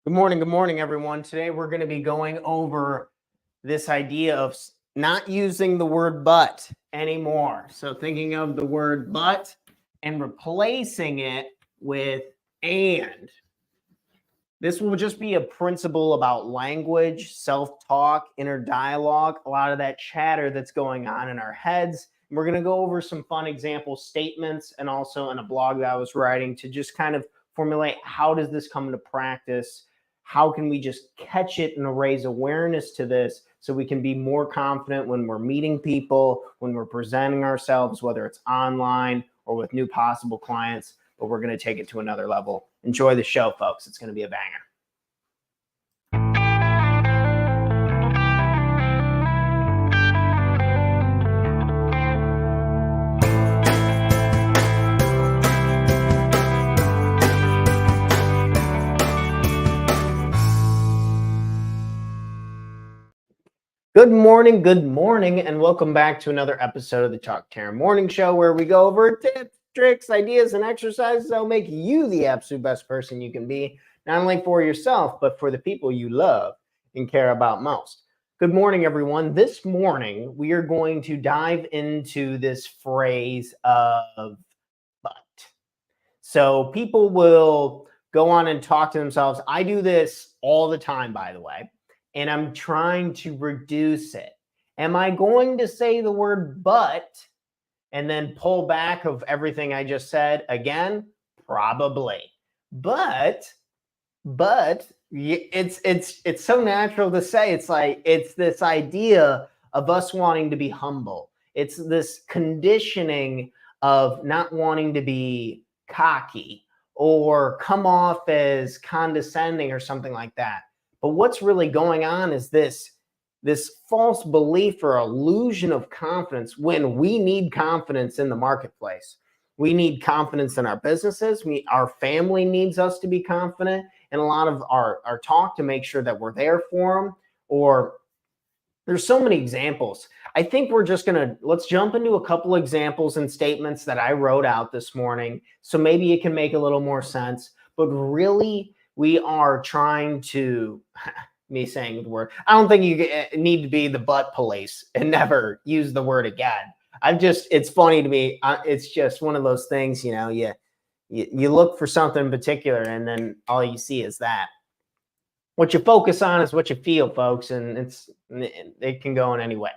Good morning, everyone. Today we're going to be going over this idea of not using the word but anymore. So thinking of the word but and replacing it with and. This will just be a principle about language, self-talk, inner dialogue, a lot of that chatter that's going on in our heads. And we're going to go over some fun example statements and also in a blog that I was writing to just kind of formulate how does this come into practice? How can we just catch it and raise awareness to this so we can be more confident when we're meeting people, when we're presenting ourselves, whether it's online or with new possible clients, but we're going to take it to another level. Enjoy the show, folks. It's going to be a banger. Good morning, and welcome back to another episode of the Talk Taryn Morning Show, where we go over tips, tricks, ideas, and exercises that will make you the absolute best person you can be, not only for yourself, but for the people you love and care about most. Good morning, everyone. This morning, we are going to dive into this phrase of but. So people will go on and talk to themselves. I do this all the time, by the way, and I'm trying to reduce it. Am I going to say the word but and then pull back of everything I just said again? Probably. But it's so natural to say. It's like it's this idea of us wanting to be humble. It's this conditioning of not wanting to be cocky or come off as condescending or something like that. But what's really going on is this false belief or illusion of confidence when we need confidence in the marketplace. We need confidence in our businesses. Our family needs us to be confident, and a lot of our talk to make sure that we're there for them. Or there's so many examples. I think let's jump into a couple examples and statements that I wrote out this morning. So maybe it can make a little more sense, but really we are trying to, me saying the word, I don't think you need to be the butt police and never use the word again. It's funny to me. It's just one of those things, you look for something in particular and then all you see is that. What you focus on is what you feel, folks, and it can go in any way.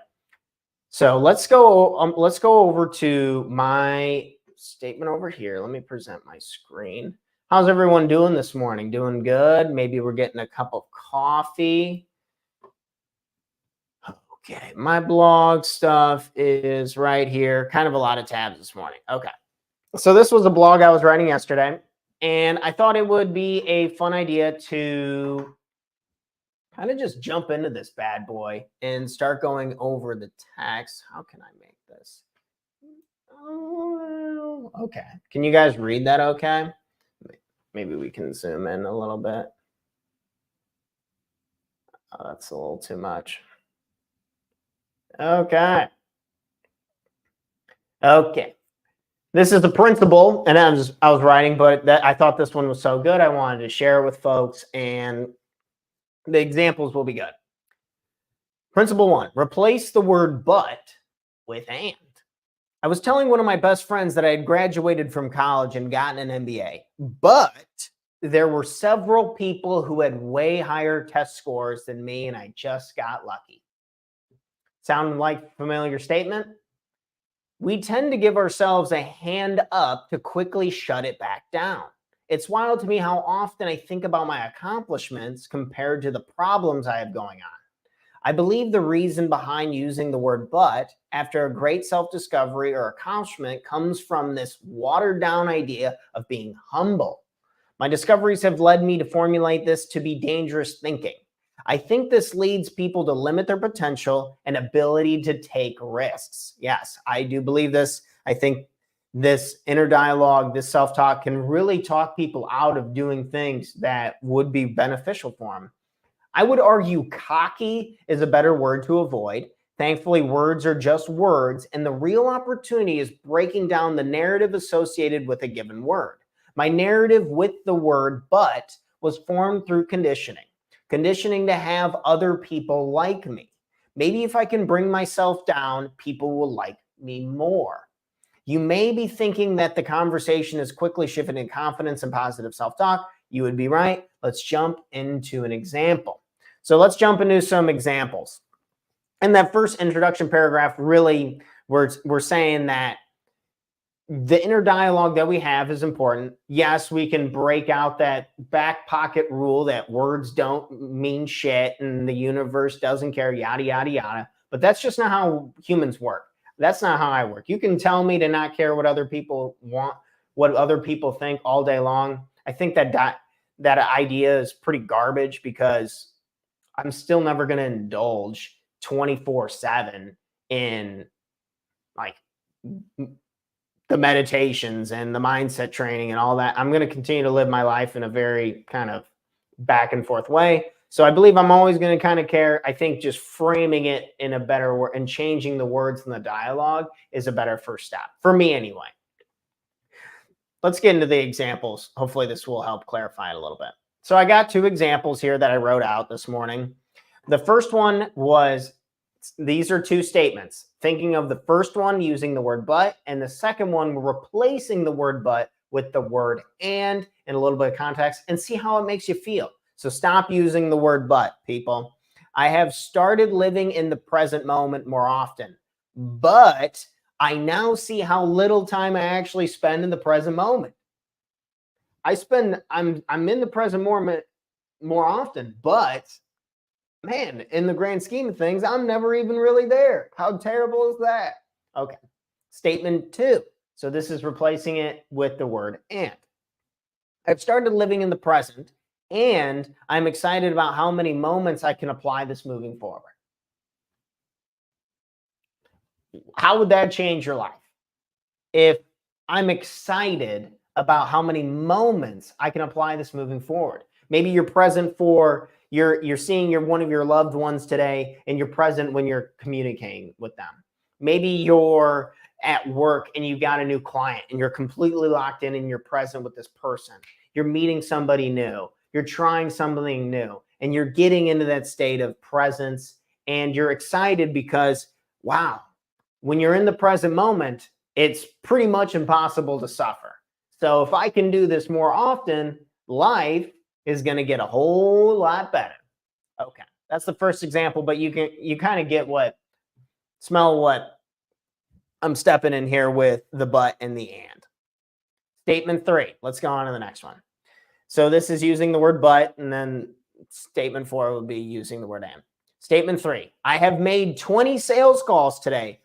So let's go over to my statement over here. Let me present my screen. How's everyone doing this morning? Doing good? Maybe we're getting a cup of coffee. Okay, my blog stuff is right here. Kind of a lot of tabs this morning. Okay, so this was a blog I was writing yesterday, and I thought it would be a fun idea to kind of just jump into this bad boy and start going over the text. How can I make this? Oh, okay. Can you guys read that okay? Maybe we can zoom in a little bit. Oh, that's a little too much. Okay. This is the principle, and I was writing, but I thought this one was so good, I wanted to share it with folks, and the examples will be good. Principle 1, replace the word but with and. I was telling one of my best friends that I had graduated from college and gotten an MBA, but there were several people who had way higher test scores than me, and I just got lucky. Sound like a familiar statement? We tend to give ourselves a hand up to quickly shut it back down. It's wild to me how often I think about my accomplishments compared to the problems I have going on. I believe the reason behind using the word but after a great self-discovery or accomplishment comes from this watered down idea of being humble. My discoveries have led me to formulate this to be dangerous thinking. I think this leads people to limit their potential and ability to take risks. Yes, I do believe this. I think this inner dialogue, this self-talk can really talk people out of doing things that would be beneficial for them. I would argue cocky is a better word to avoid. Thankfully, words are just words, and the real opportunity is breaking down the narrative associated with a given word. My narrative with the word but was formed through conditioning. Conditioning to have other people like me. Maybe if I can bring myself down, people will like me more. You may be thinking that the conversation is quickly shifting in confidence and positive self-talk. You would be right. Let's jump into an example. So let's jump into some examples. In that first introduction paragraph, really, we're saying that the inner dialogue that we have is important. Yes, we can break out that back pocket rule that words don't mean shit and the universe doesn't care, yada, yada, yada. But that's just not how humans work. That's not how I work. You can tell me to not care what other people want, what other people think all day long. I think that idea is pretty garbage because I'm still never going to indulge 24/7 in like the meditations and the mindset training and all that. I'm going to continue to live my life in a very kind of back and forth way. So I believe I'm always going to kind of care. I think just framing it in a better word and changing the words in the dialogue is a better first step for me anyway. Let's get into the examples. Hopefully this will help clarify it a little bit. So I got 2 examples here that I wrote out this morning. The first one was, these are 2 statements. Thinking of the first one using the word but, and the second one replacing the word but with the word and in a little bit of context, and see how it makes you feel. So stop using the word but, people. I have started living in the present moment more often, but I now see how little time I actually spend in the present moment. I'm in the present moment more often, but man, in the grand scheme of things, I'm never even really there. How terrible is that? Okay. Statement 2. So this is replacing it with the word and. I've started living in the present, and I'm excited about how many moments I can apply this moving forward. How would that change your life? If I'm excited about how many moments I can apply this moving forward. Maybe you're present for you're seeing one of your loved ones today, and you're present when you're communicating with them. Maybe you're at work and you got a new client and you're completely locked in and you're present with this person. You're meeting somebody new. You're trying something new, and you're getting into that state of presence, and you're excited because, wow, when you're in the present moment, it's pretty much impossible to suffer. So if I can do this more often, life is going to get a whole lot better. Okay, that's the first example, but you kind of get smell what I'm stepping in here with the but and the and. Statement 3. Let's go on to the next one. So this is using the word but, and then statement 4 would be using the word and. Statement 3. I have made 20 sales calls today,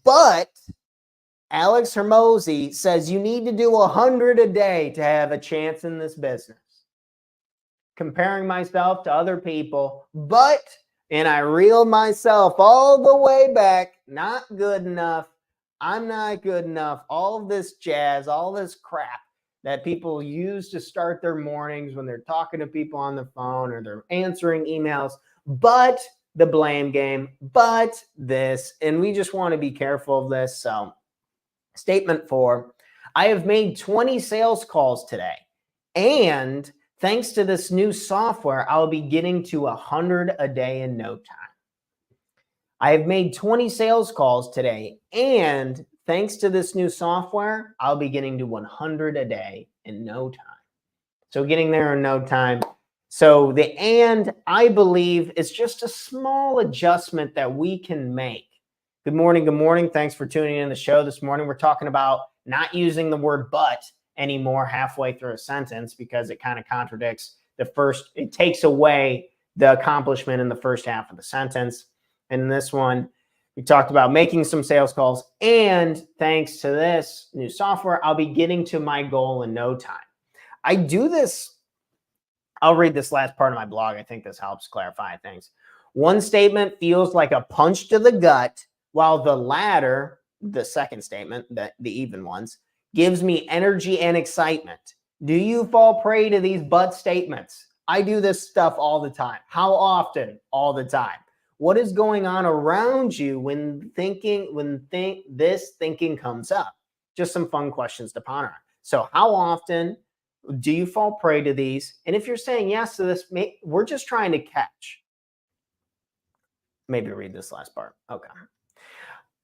but Alex Hermosi says you need to do 100 a day to have a chance in this business. Comparing myself to other people, and I reel myself all the way back, not good enough. I'm not good enough. All of this jazz, all this crap that people use to start their mornings when they're talking to people on the phone or they're answering emails, but the blame game, but this, and we just want to be careful of this. So statement 4, I have made 20 sales calls today, and thanks to this new software, I'll be getting to 100 a day in no time. I have made 20 sales calls today, and thanks to this new software, I'll be getting to 100 a day in no time. So getting there in no time. So the and, I believe, is just a small adjustment that we can make. Good morning. Good morning. Thanks for tuning in the show this morning. We're talking about not using the word but anymore halfway through a sentence because it kind of contradicts it takes away the accomplishment in the first half of the sentence. And in this one, we talked about making some sales calls, and thanks to this new software, I'll be getting to my goal in no time. I do this. I'll read this last part of my blog. I think this helps clarify things. One statement feels like a punch to the gut, while the latter, the second statement, the even ones, gives me energy and excitement. Do you fall prey to these but statements? I do this stuff all the time. How often? All the time. What is going on around you when this thinking comes up? Just some fun questions to ponder on. So how often, Do you fall prey to these? And if you're saying yes to this, we're just trying to catch. Maybe read this last part. Okay.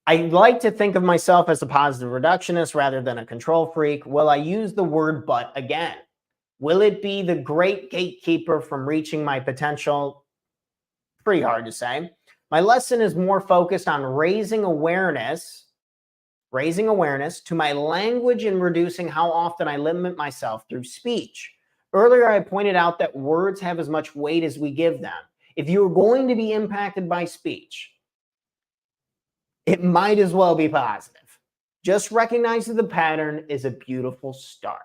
I like to think of myself as a positive reductionist rather than a control freak. Will I use the word but again? Will it be the great gatekeeper from reaching my potential? Pretty hard to say. My lesson is more focused on raising awareness to my language and reducing how often I limit myself through speech. Earlier, I pointed out that words have as much weight as we give them. If you're going to be impacted by speech, it might as well be positive. Just recognizing the pattern is a beautiful start.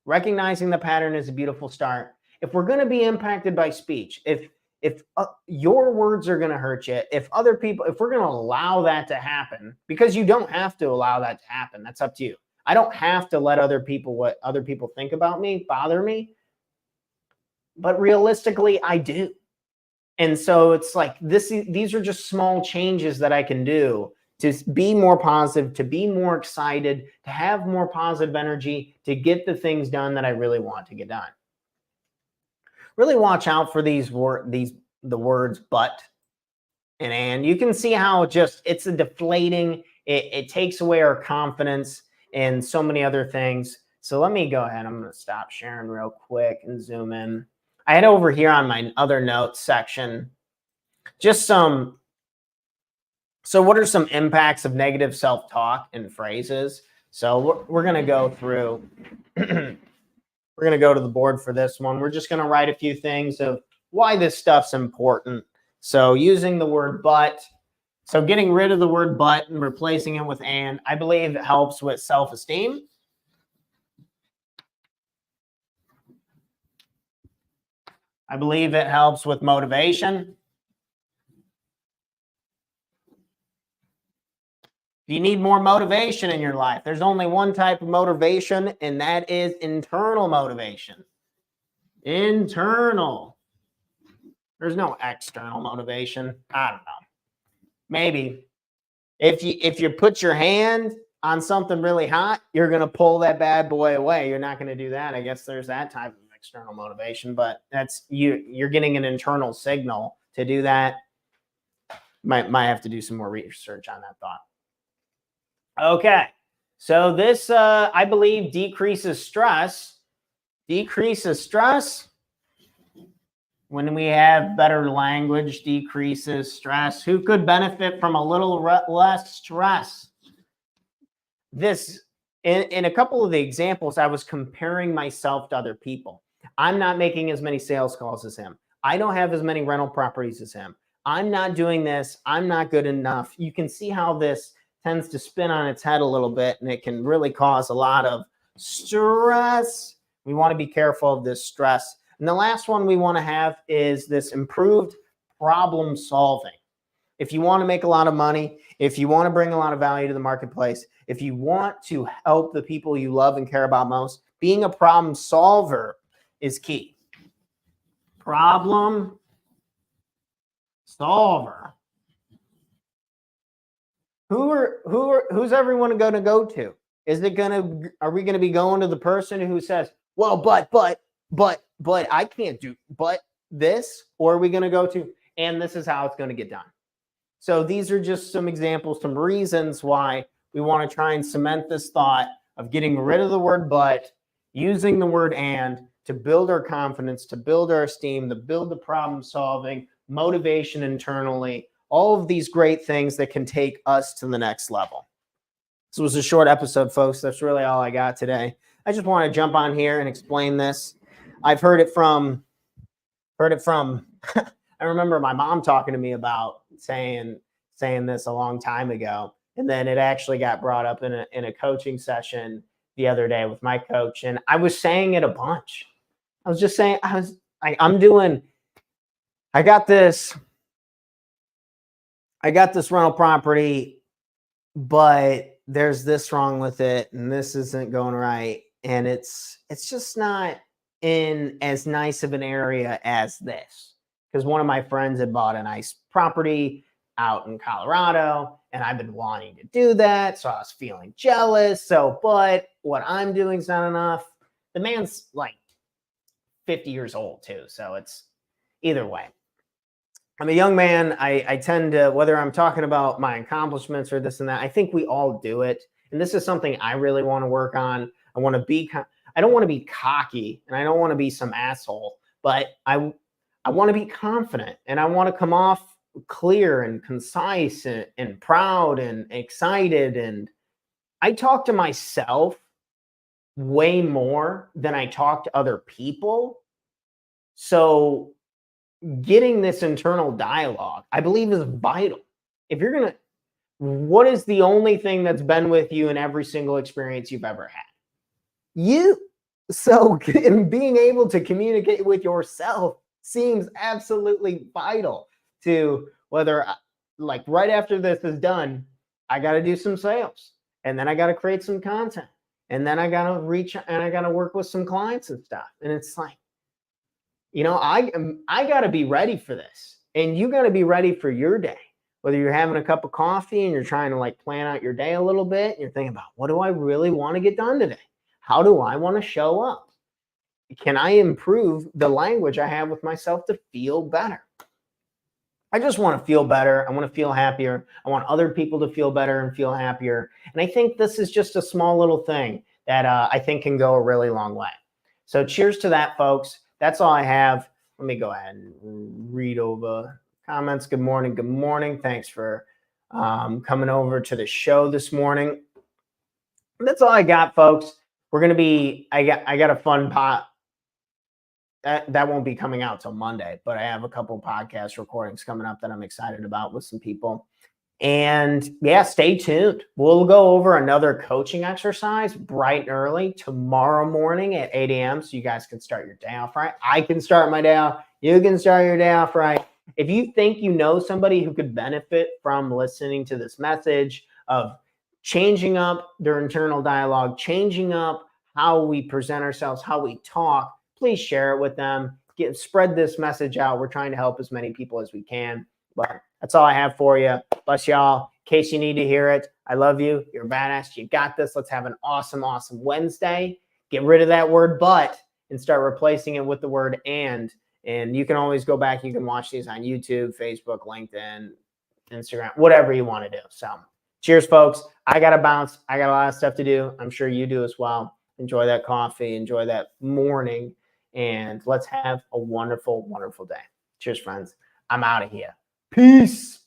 Recognizing the pattern is a beautiful start. If we're going to be impacted by speech, if your words are going to hurt you, if we're going to allow that to happen, because you don't have to allow that to happen. That's up to you. I don't have to let what other people think about me bother me. But realistically, I do. And so it's like these are just small changes that I can do to be more positive, to be more excited, to have more positive energy, to get the things done that I really want to get done. Really watch out for the words but and. You can see how it's a deflating, it takes away our confidence and so many other things. So let me go ahead. I'm going to stop sharing real quick and zoom in. I had over here on my other notes section, so what are some impacts of negative self-talk and phrases? So we're going to go through, we're going to go to the board for this one. We're just going to write a few things of why this stuff's important. So using the word but, so getting rid of the word but and replacing it with and, I believe it helps with self-esteem. I believe it helps with motivation. If you need more motivation in your life, there's only one type of motivation, and that is internal motivation. Internal. There's no external motivation. I don't know. Maybe. If you put your hand on something really hot, you're going to pull that bad boy away. You're not going to do that. I guess there's that type of external motivation, but that's you're getting an internal signal to do that. Might have to do some more research on that thought. Okay, so this I believe decreases stress. Decreases stress when we have better language. Decreases stress. Who could benefit from a little less stress? This in a couple of the examples, I was comparing myself to other people. I'm not making as many sales calls as him. I don't have as many rental properties as him. I'm not doing this. I'm not good enough. You can see how this tends to spin on its head a little bit, and it can really cause a lot of stress. We want to be careful of this stress. And the last one we want to have is this improved problem solving. If you want to make a lot of money, if you want to bring a lot of value to the marketplace, if you want to help the people you love and care about most, being a problem solver is key. Problem solver. Who's everyone going to go to? Are we going to be going to the person who says, well, but I can't do but this? Or are we going to go to, and this is how it's going to get done? So these are just some examples, some reasons why we want to try and cement this thought of getting rid of the word but, using the word and to build our confidence, to build our esteem, to build the problem solving, motivation internally, all of these great things that can take us to the next level. This was a short episode, folks. That's really all I got today. I just want to jump on here and explain this. I've heard it from I remember my mom talking to me about saying this a long time ago. And then it actually got brought up in a coaching session the other day with my coach. And I was saying it a bunch. I was just saying, I got this rental property, but there's this wrong with it, and this isn't going right. And it's just not in as nice of an area as this. Because one of my friends had bought a nice property out in Colorado, and I've been wanting to do that. So I was feeling jealous. But what I'm doing is not enough. The man's like 50 years old too. So it's either way. I'm a young man. I tend to, whether I'm talking about my accomplishments or this and that, I think we all do it. And this is something I really want to work on. I want to be, I don't want to be cocky and I don't want to be some asshole, but I want to be confident and I want to come off clear and concise and proud and excited. And I talk to myself way more than I talk to other people. So getting this internal dialogue, I believe, is vital. If you're going to, what is the only thing that's been with you in every single experience you've ever had? You. So in being able to communicate with yourself seems absolutely vital to whether, like right after this is done, I got to do some sales and then I got to create some content and then I got to reach and I got to work with some clients and stuff. And it's like, you know, I got to be ready for this and you got to be ready for your day. Whether you're having a cup of coffee and you're trying to like plan out your day a little bit, and you're thinking about what do I really want to get done today? How do I want to show up? Can I improve the language I have with myself to feel better? I just want to feel better. I want to feel happier. I want other people to feel better and feel happier. And I think this is just a small little thing that I think can go a really long way. So cheers to that, folks. That's all I have. Let me go ahead and read over comments. Good morning. Good morning. Thanks for coming over to the show this morning. That's all I got, folks. We're going to be, I got a fun pot. That won't be coming out till Monday, but I have a couple podcast recordings coming up that I'm excited about with some people. And yeah, stay tuned. We'll go over another coaching exercise bright and early tomorrow morning at 8 a.m. so you guys can start your day off right. I can start my day off. You can start your day off right. If you think you know somebody who could benefit from listening to this message of changing up their internal dialogue, changing up how we present ourselves, how we talk, please share it with them. Spread this message out. We're trying to help as many people as we can. But that's all I have for you. Bless y'all. In case you need to hear it, I love you. You're a badass. You got this. Let's have an awesome, awesome Wednesday. Get rid of that word but and start replacing it with the word and. And you can always go back. You can watch these on YouTube, Facebook, LinkedIn, Instagram, whatever you want to do. So cheers, folks. I got to bounce. I got a lot of stuff to do. I'm sure you do as well. Enjoy that coffee. Enjoy that morning. And let's have a wonderful, wonderful day. Cheers, friends. I'm out of here. Peace.